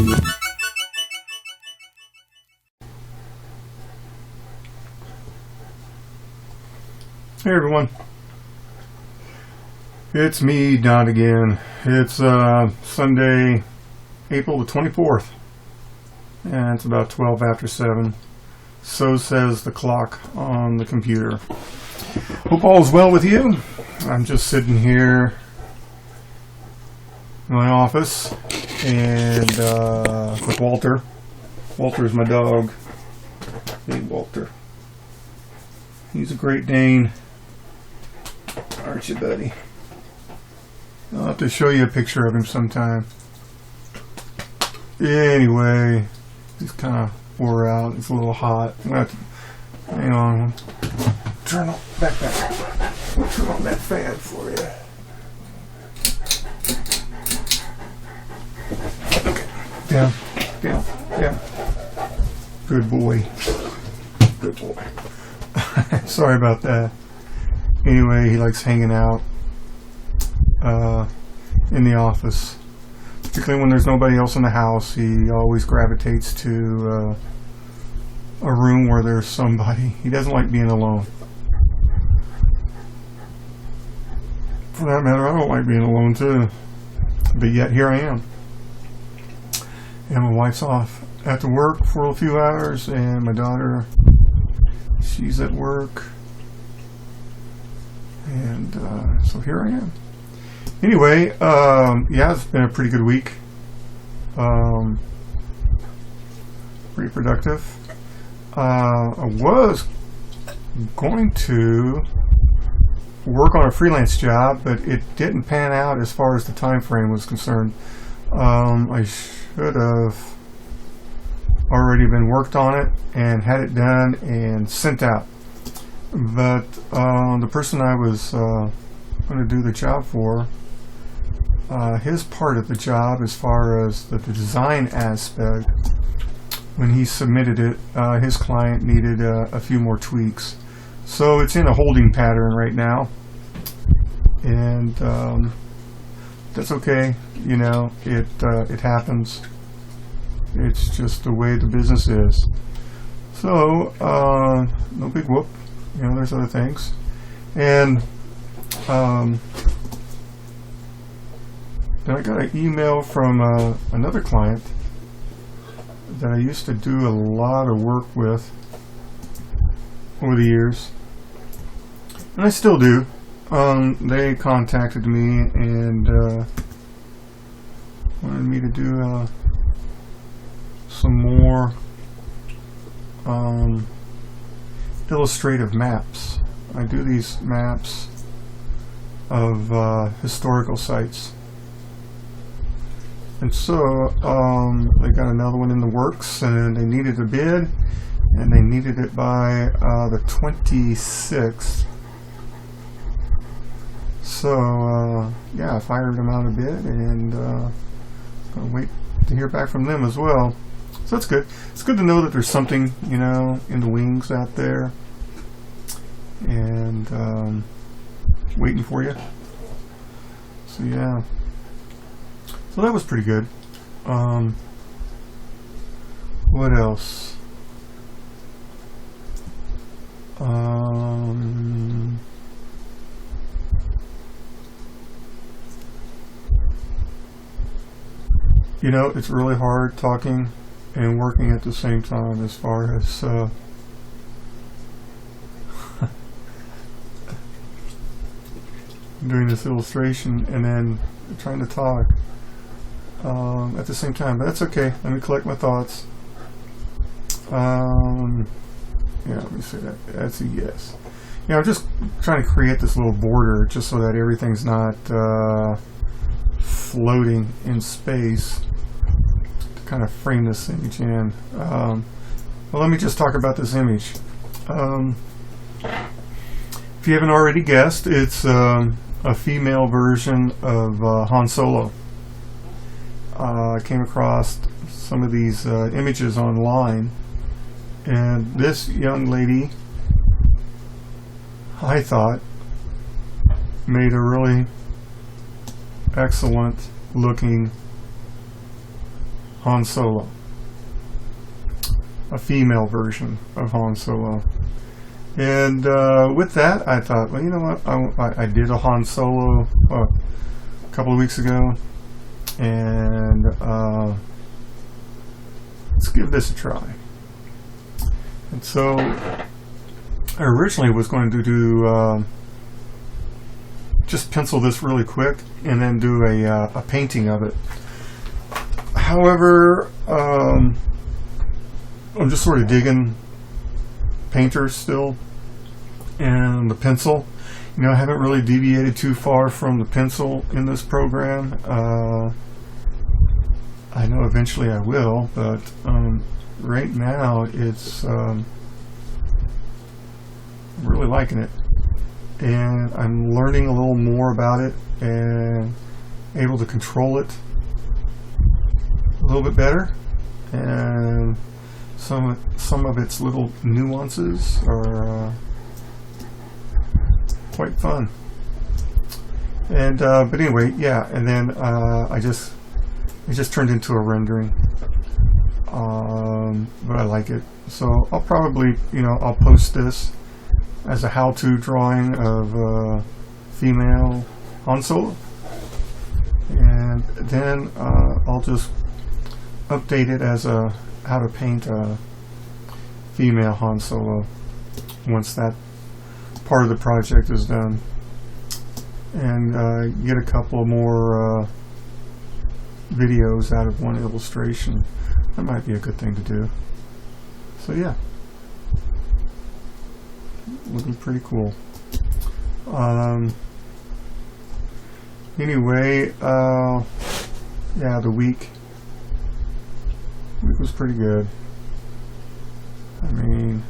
Hey everyone, it's me, Don, again. It's Sunday, April the 24th, and it's about 12 after 7. So says the clock on the computer. Hope all is well with you. I'm just sitting here in my office and with Walter. Walter is my dog. Hey, Walter. He's a Great Dane. Aren't you, buddy? I'll have to show you a picture of him sometime. Anyway, he's kind of wore out. It's a little hot. I'm gonna have to, hang on. Turn on back. Turn on that fan for you. Okay. Down. Good boy. Sorry about that. Anyway, he likes hanging out in the office. Particularly when there's nobody else in the house, he always gravitates to a room where there's somebody. He doesn't like being alone. For that matter, I don't like being alone too. But yet, here I am. And my wife's off at work for a few hours, and my daughter, she's at work. And so here I am. Anyway, yeah, it's been a pretty good week. Pretty productive. I was going to work on a freelance job, but it didn't pan out as far as the time frame was concerned. I should have already been worked on it and had it done and sent out. But the person I was going to do the job for, his part of the job as far as the design aspect, when he submitted it, his client needed a few more tweaks. So it's in a holding pattern right now. And that's okay. You know, it happens. It's just the way the business is. So, no big whoop. You know, there's other things. And then I got an email from another client that I used to do a lot of work with over the years. And I still do. They contacted me and wanted me to do some more illustrative maps. I do these maps of historical sites, and so they got another one in the works, and they needed a bid, and they needed it by the 26th. So yeah, I fired them out a bid, and gonna wait to hear back from them as well. So that's good. It's good to know that there's something, you know, in the wings out there, and waiting for you. So yeah. So that was pretty good. What else? You know, it's really hard talking and working at the same time as far as doing this illustration and then trying to talk at the same time, but that's okay. Let me collect my thoughts. Yeah, let me say that. That's a yes. Yeah, I'm just trying to create this little border just so that everything's not floating in space, to kind of frame this image in. Well, let me just talk about this image. If you haven't already guessed, it's a female version of Han Solo. I came across some of these images online, and this young lady, I thought, made a really excellent looking Han Solo, a female version of Han Solo. And with that, I thought, well, you know what? I did a Han Solo a couple of weeks ago, and let's give this a try. And so I originally was going to do just pencil this really quick and then do a painting of it. However, I'm just sort of digging painters still and the pencil. You know, I haven't really deviated too far from the pencil in this program. I know eventually I will, but right now it's I'm really liking it, and I'm learning a little more about it and able to control it a little bit better, and some of its little nuances are quite fun. And but anyway, yeah, and then it just turned into a rendering, but I like it, so I'll probably, I'll post this as a how-to drawing of female Han Solo, and then I'll just update it as a how to paint a female Han Solo once that part of the project is done, and get a couple more videos out of one illustration. That might be a good thing to do. So yeah, looking pretty cool. Anyway, yeah, the week was pretty good. I mean,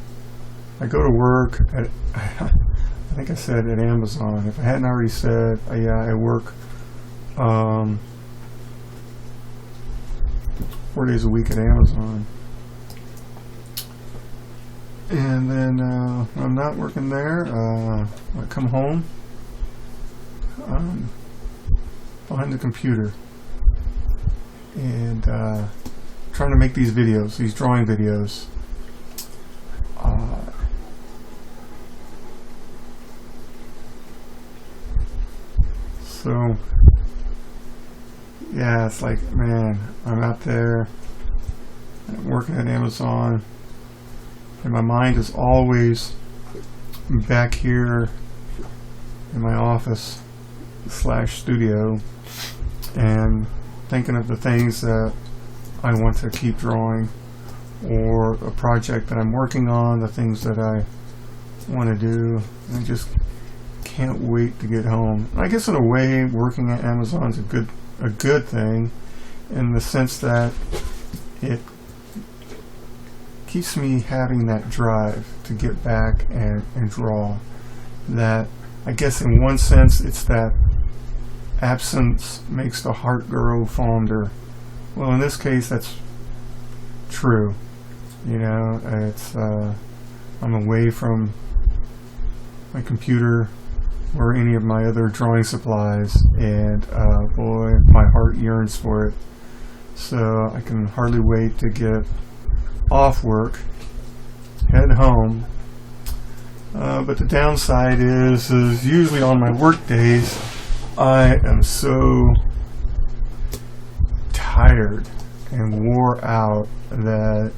I go to work at I think I said at Amazon. If I hadn't already said, yeah, I work 4 days a week at Amazon. And then when I'm not working there, I come home behind the computer and trying to make these videos, these drawing videos. So yeah, it's like, man, I'm out there working at Amazon, and my mind is always back here in my office / studio, and thinking of the things that I want to keep drawing, or a project that I'm working on, the things that I want to do. And I just can't wait to get home. I guess in a way, working at Amazon is a good thing, in the sense that it keeps me having that drive to get back and draw. That, I guess in one sense, it's that absence makes the heart grow fonder. Well, in this case, that's true. It's I'm away from my computer or any of my other drawing supplies, and boy, my heart yearns for it. So I can hardly wait to get off work, head home. But the downside is usually on my work days, I am so tired and wore out that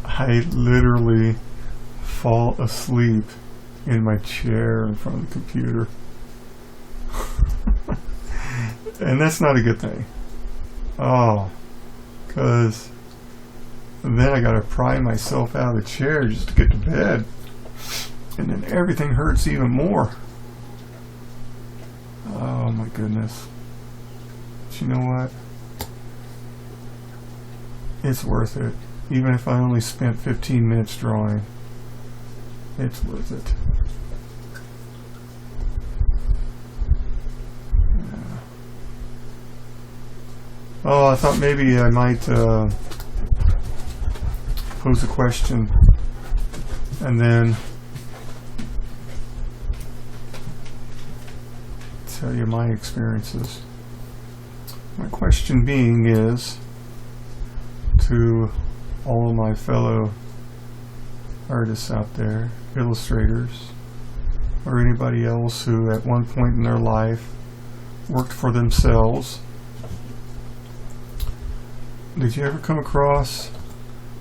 I literally fall asleep in my chair in front of the computer. And that's not a good thing. Because then I gotta pry myself out of the chair just to get to bed, and then everything hurts even more. Oh my goodness. But you know what? It's worth it. Even if I only spent 15 minutes drawing, it's worth it. Yeah. Oh, I thought maybe I might pose a question and then tell you my experiences. My question being is, to all of my fellow artists out there, illustrators, or anybody else who at one point in their life worked for themselves, did you ever come across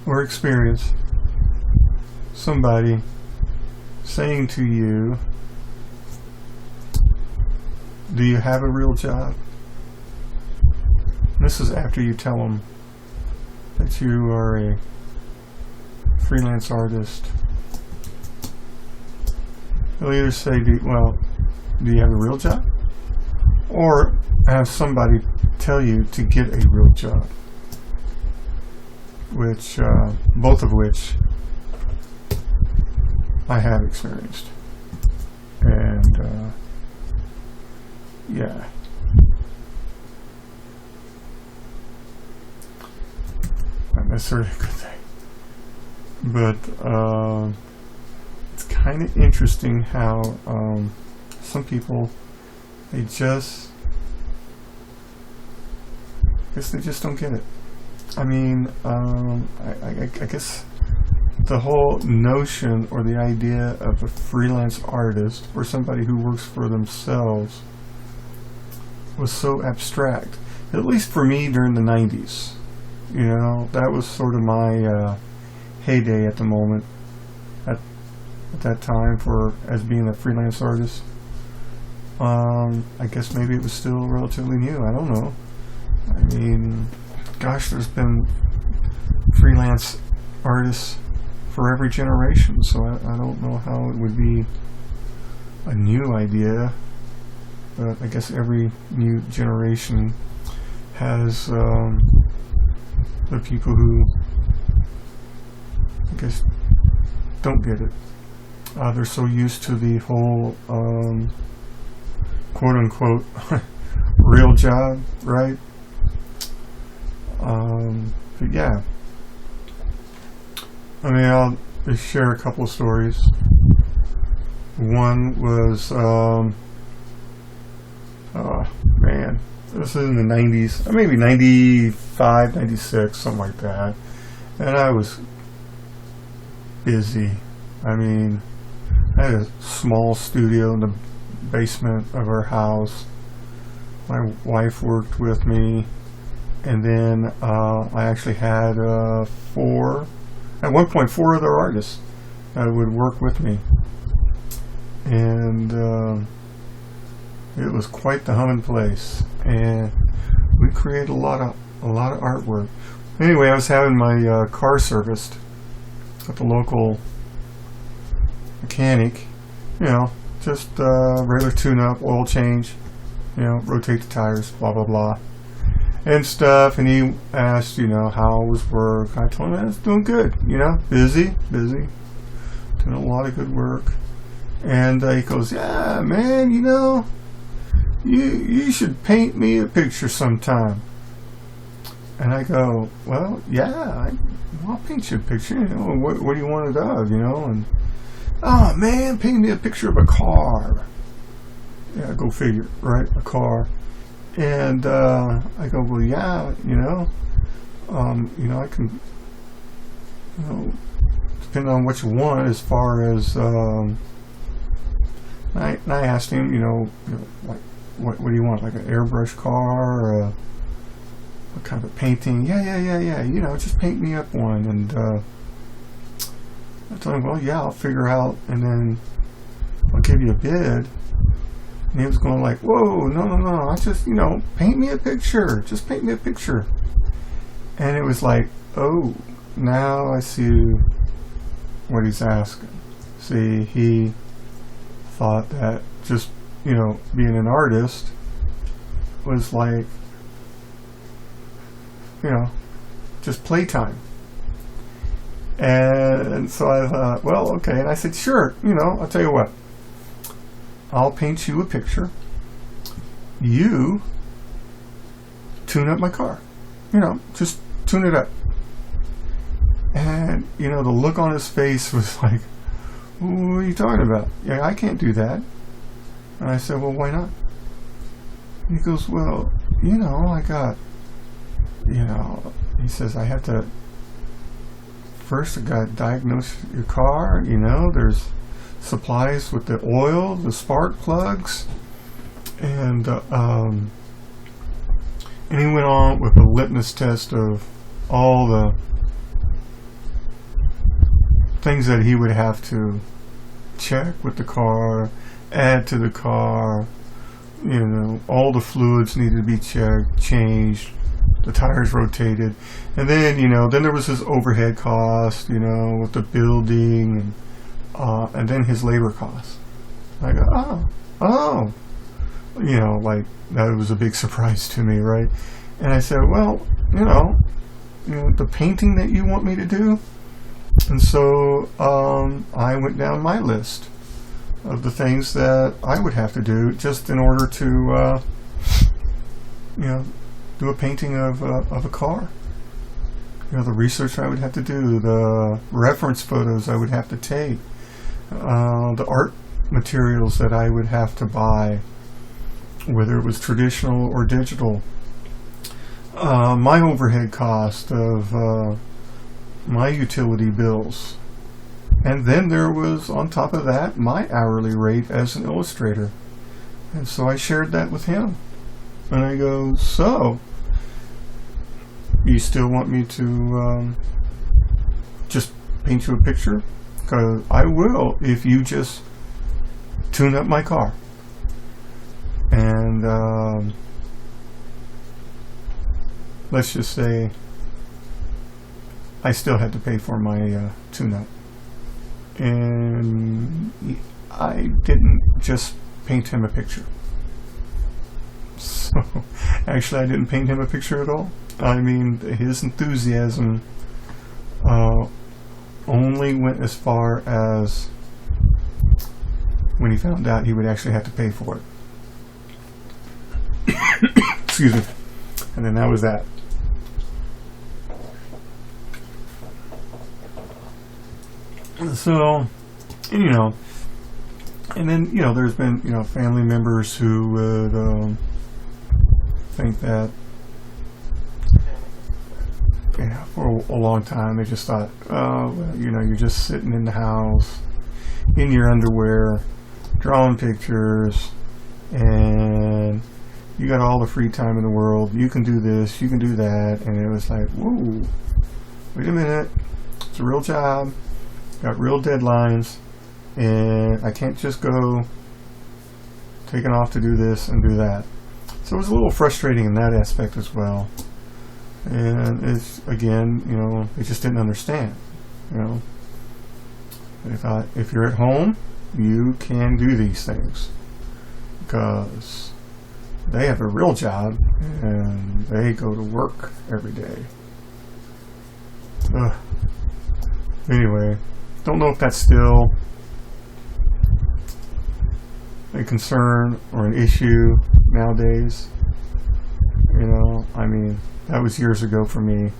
or experience somebody saying to you, do you have a real job? And this is after you tell them that you are a freelance artist. They'll either say, do you have a real job? Or have somebody tell you to get a real job. Which, both of which I have experienced. And, yeah. Not necessarily a good thing. But, it's kind of interesting how, some people, I guess they just don't get it. I mean, I guess the whole notion or the idea of a freelance artist or somebody who works for themselves was so abstract, at least for me during the 90s. You know, that was sort of my heyday at the moment, at that time, as being a freelance artist. I guess maybe it was still relatively new. I don't know. I mean, gosh, there's been freelance artists for every generation, so I don't know how it would be a new idea, but I guess every new generation has the people who, I guess, don't get it. They're so used to the whole quote-unquote real job, right? But yeah, I mean, I'll just share a couple of stories. One was, man, this is in the 90s, maybe 95, 96, something like that. And I was busy. I mean, I had a small studio in the basement of our house. My wife worked with me. And then I actually had at one point, four other artists that would work with me. And it was quite the humming place. And we created a lot of artwork. Anyway, I was having my car serviced at the local mechanic. You know, just regular tune-up, oil change, you know, rotate the tires, blah, blah, blah. And stuff, and he asked, you know, how was work. I told him I was doing good, you know, busy, doing a lot of good work. And he goes, yeah, man, you know, you should paint me a picture sometime. And I go, well, yeah, I'll paint you a picture, you know, what do you want it of, you know? And, oh, man, paint me a picture of a car. Yeah, go figure, right, a car. And I go, well, yeah, you know, I can, you know, depending on what you want as far as, I asked him, you know, like, what do you want, like an airbrush car, or what kind of a painting? Yeah, you know, just paint me up one. And I told him, well, yeah, I'll figure out, and then I'll give you a bid. And he was going like, whoa, no, I just, you know, paint me a picture. Just paint me a picture. And it was like, oh, now I see what he's asking. See, he thought that just, you know, being an artist was like, you know, just playtime. And so I thought, well, okay. And I said, sure, you know, I'll tell you what. I'll paint you a picture. You tune up my car. You know, just tune it up. And, you know, the look on his face was like, what are you talking about? Yeah, I can't do that. And I said, well, why not? And he goes, well, I got, he says, I have to, first I got to diagnose your car, there's supplies with the oil, the spark plugs, and he went on with a litmus test of all the things that he would have to check with the car, add to the car, all the fluids needed to be checked, changed, the tires rotated, and then, then there was his overhead cost, with the building, and then his labor costs. I go, oh, like that was a big surprise to me, right? And I said, well, the painting that you want me to do, and so I went down my list of the things that I would have to do just in order to, do a painting of a car. The research I would have to do, the reference photos I would have to take, the art materials that I would have to buy, whether it was traditional or digital, my overhead cost of my utility bills. And then there was, on top of that, my hourly rate as an illustrator. And so I shared that with him. And I go, so, you still want me to just paint you a picture? Because I will if you just tune up my car. And let's just say I still had to pay for my tune-up. And I didn't just paint him a picture. So, actually I didn't paint him a picture at all. I mean, his enthusiasm only went as far as when he found out he would actually have to pay for it. Excuse me. And then that was that. So, and then, there's been, family members who would think that, for a long time they just thought, oh, well, you're just sitting in the house in your underwear, drawing pictures, and you got all the free time in the world. You can do this, you can do that. And it was like, whoa, wait a minute. It's a real job. Got real deadlines. And I can't just go taking off to do this and do that. So it was a little frustrating in that aspect as well. And it's, again, they just didn't understand. They thought, if you're at home, you can do these things. Because they have a real job and they go to work every day. Anyway, don't know if that's still a concern or an issue nowadays. I mean, that was years ago for me.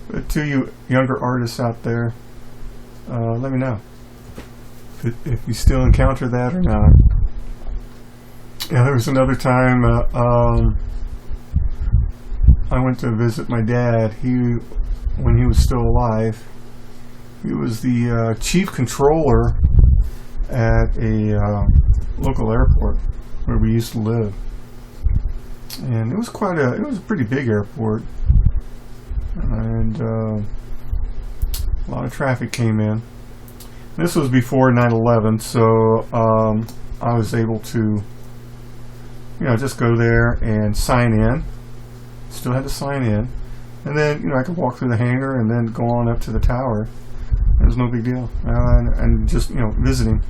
But to you younger artists out there, let me know if you still encounter that or not. Yeah, there was another time I went to visit my dad. When he was still alive, he was the chief controller at a local airport where we used to live, and it was a pretty big airport, and a lot of traffic came in. This was before 9/11, so I was able to just go there and sign in. Still had to sign in. And then, I could walk through the hangar and then go on up to the tower. It was no big deal. And just, visiting.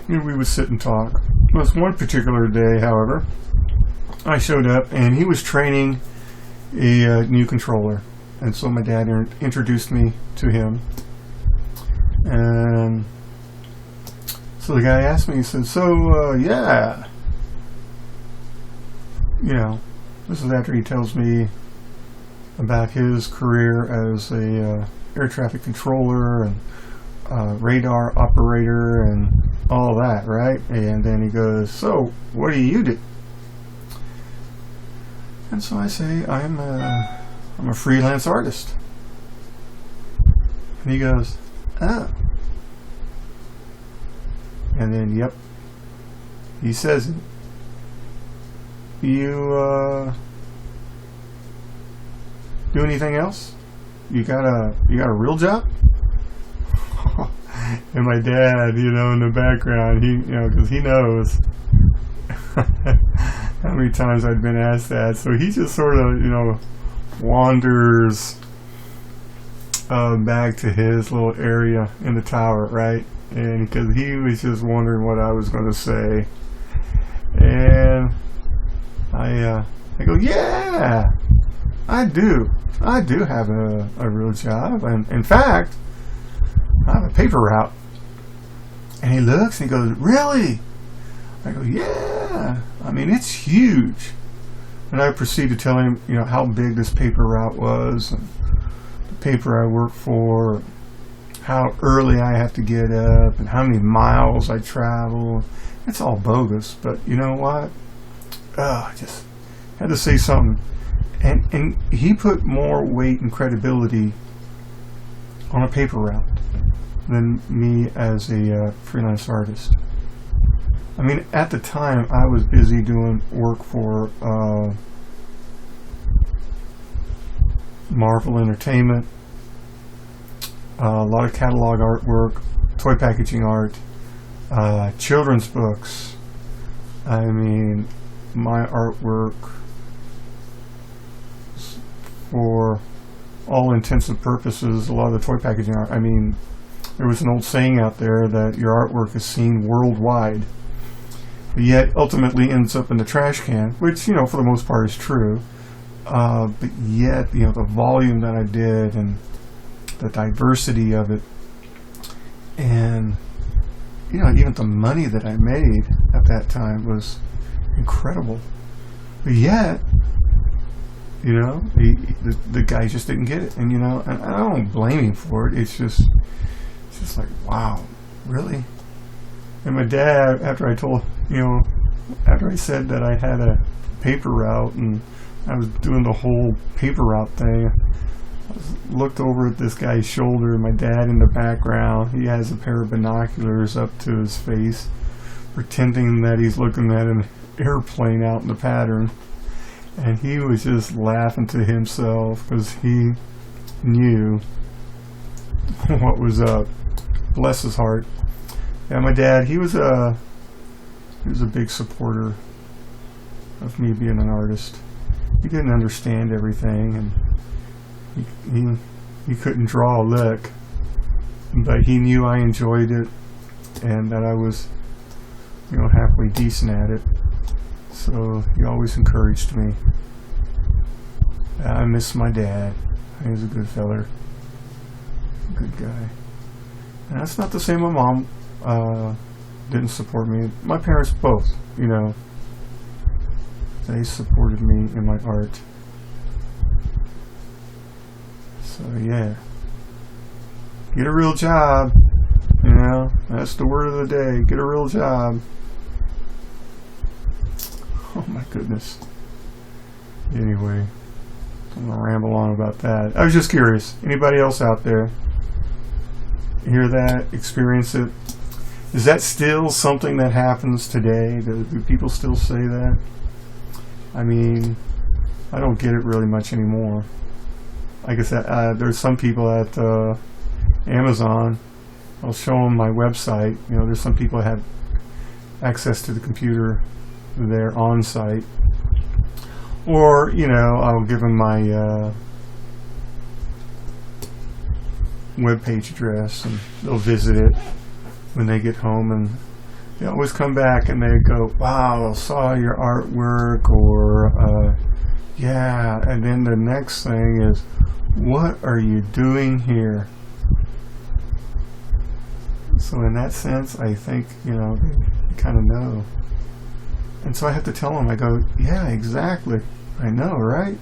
We would sit and talk. There was one particular day, however, I showed up and he was training a new controller. And so my dad introduced me to him. And so the guy asked me, he said, yeah. This is after he tells me about his career as a air traffic controller and radar operator and all that, right? And then he goes, so what do you do? And so I say, I'm a freelance artist. And he goes, oh. And then, yep, he says it. You do anything else? You got a real job? And my dad, in the background, because he knows how many times I'd been asked that. So he just sort of, wanders back to his little area in the tower, right? And because he was just wondering what I was going to say. And I go, yeah, I do have a real job. And in fact, I have a paper route. And he looks and he goes, really? I go, yeah. I mean, it's huge. And I proceed to tell him, how big this paper route was, and the paper I work for, how early I have to get up, and how many miles I travel. It's all bogus, but you know what? I just had to say something. And he put more weight and credibility on a paper route than me as a freelance artist. I mean, at the time, I was busy doing work for Marvel Entertainment, a lot of catalog artwork, toy packaging art, children's books. I mean, my artwork, for all intents and purposes, a lot of the toy packaging art, I mean, there was an old saying out there that your artwork is seen worldwide, but yet ultimately ends up in the trash can, which, for the most part is true. But yet, the volume that I did and the diversity of it, and, even the money that I made at that time was incredible. But yet, the guy just didn't get it. And, and I don't blame him for it. It's just like, wow, really? And my dad, after I said that I had a paper route and I was doing the whole paper route thing, I looked over at this guy's shoulder, and my dad in the background, he has a pair of binoculars up to his face, pretending that he's looking at an airplane out in the pattern. And he was just laughing to himself because he knew what was up. Bless his heart. Yeah, my dad, he was a big supporter of me being an artist. He didn't understand everything, and he couldn't draw a lick, but he knew I enjoyed it and that I was, halfway decent at it. So he always encouraged me. I miss my dad. He was a good feller, good guy. And that's not to say my mom didn't support me. My parents both, they supported me in my art. So yeah, get a real job. That's the word of the day. Get a real job. Oh my goodness. Anyway, I'm gonna ramble on about that. I was just curious. Anybody else out there hear that? Experience it? Is that still something that happens today? Do people still say that? I mean, I don't get it really much anymore. Like I said, there's some people at Amazon. I'll show them my website. There's some people that have access to the computer there on site, or I'll give them my web page address, and they'll visit it when they get home, and they always come back and they go, wow, I saw your artwork, or yeah, and then the next thing is, what are you doing here? So in that sense, I think they kind of know. And so I have to tell them, I go, yeah, exactly. I know, right?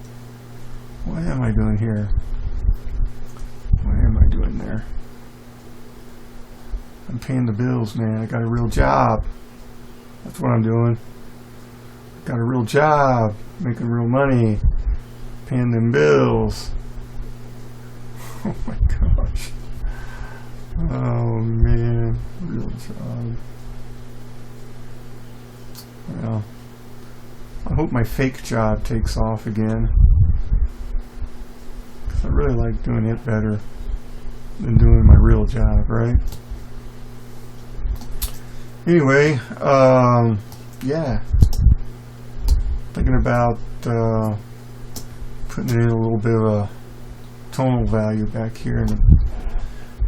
What am I doing here? What am I doing there? I'm paying the bills, man. I got a real job. That's what I'm doing. Got a real job. making real money, paying them bills. Oh my gosh. Oh man, real job. Well, I hope my fake job takes off again, because I really like doing it better than doing my real job, right? Anyway, yeah, thinking about putting in a little bit of a tonal value back here in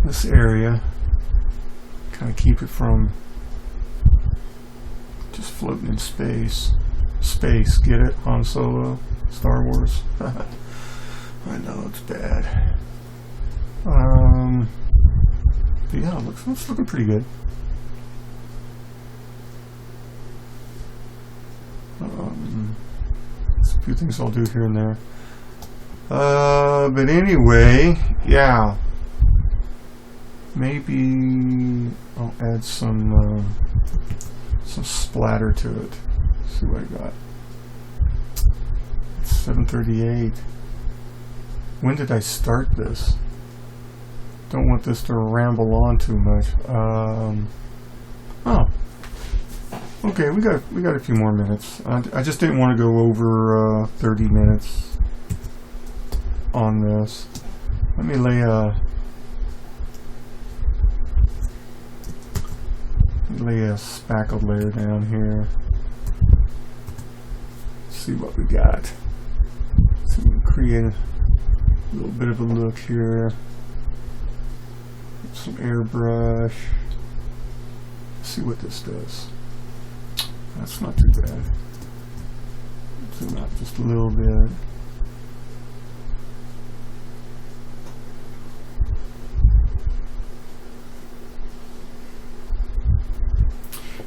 this area, kind of keep it from just floating in space. Space, get it? Han Solo, Star Wars. I know it's bad. But yeah, it's looking pretty good. There's a few things I'll do here and there. But anyway, yeah. Maybe I'll add some splatter to it. Let's see what I got. It's 7:38. When did I start this? Don't want this to ramble on too much. Oh. Okay, we got a few more minutes. I just didn't want to go over 30 minutes on this. Let me lay a spackled layer down here. See what we got. So we can create a little bit of a look here. Some airbrush. See what this does. That's not too bad. Zoom out just a little bit.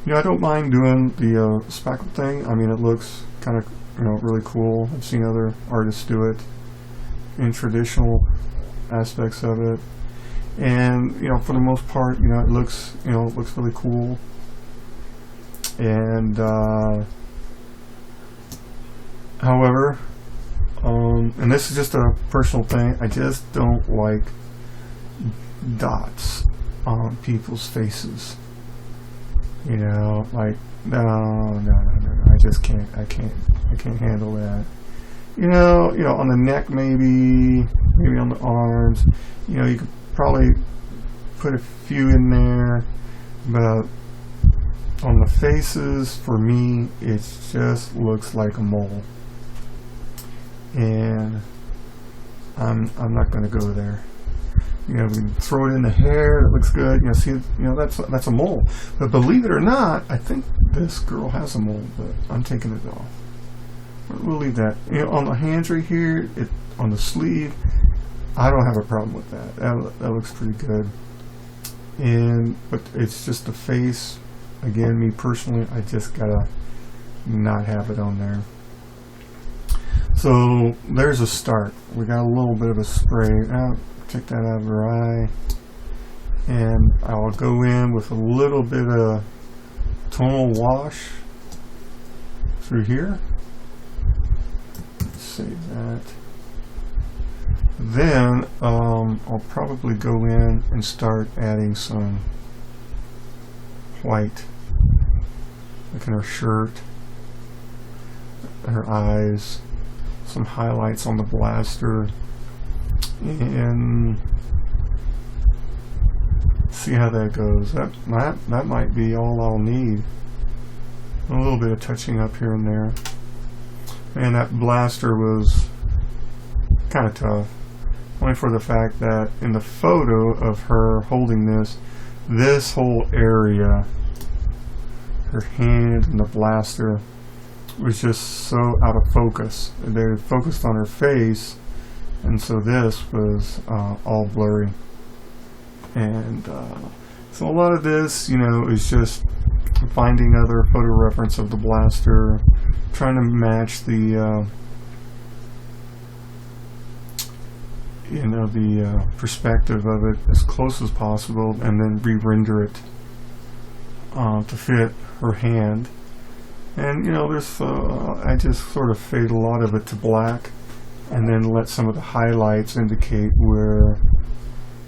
You know, I don't mind doing the spackle thing. I mean, it looks kind of, really cool. I've seen other artists do it in traditional aspects of it, and for the most part, it looks really cool. And however, and this is just a personal thing, I just don't like dots on people's faces. Like, no, I just can't. I can't handle that. On the neck, maybe on the arms. You could probably put a few in there, but on the faces, for me, it just looks like a mole, and I'm not going to go there. We can throw it in the hair. It looks good. That's a mole. But believe it or not, I think this girl has a mole, but I'm taking it off. We'll leave that. On the hands right here, on the sleeve, I don't have a problem with that. That looks pretty good. But it's just the face. Again, me personally, I just gotta not have it on there. So there's a start. We got a little bit of a spray. Take that out of her eye, and I'll go in with a little bit of tonal wash through here. Let's save that. Then I'll probably go in and start adding some white, like in her shirt, her eyes, some highlights on the blaster, and see how that goes. That might be all I'll need. A little bit of touching up here and there. And that blaster was kind of tough, only for the fact that in the photo of her holding this whole area, her hand and the blaster, was just so out of focus. They focused on her face, and so this was all blurry. And so a lot of this, is just finding other photo reference of the blaster, trying to match the the perspective of it as close as possible, and then re-render it to fit her hand. And there's I just sort of fade a lot of it to black, and then let some of the highlights indicate where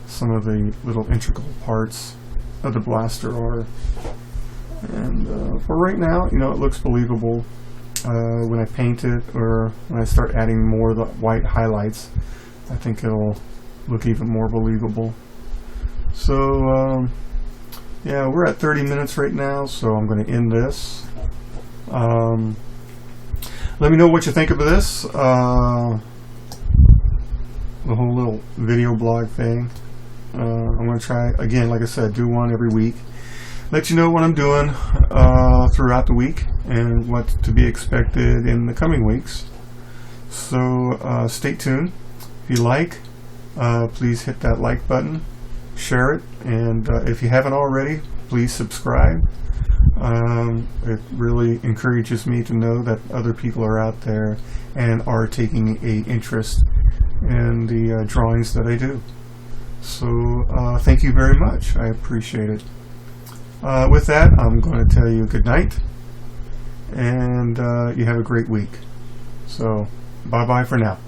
some of the little integral parts of the blaster are. And for right now, it looks believable. When I paint it, or when I start adding more of the white highlights, I think it'll look even more believable. So yeah, we're at 30 minutes right now, so I'm going to end this. Let me know what you think of this, the whole little video blog thing. I'm going to try, again, like I said, do one every week. Let you know what I'm doing throughout the week and what to be expected in the coming weeks. So stay tuned. If you like, please hit that like button, share it, and if you haven't already, please subscribe. It really encourages me to know that other people are out there and are taking an interest in the drawings that I do. So thank you very much. I appreciate it. With that, I'm going to tell you good night, and you have a great week. So bye-bye for now.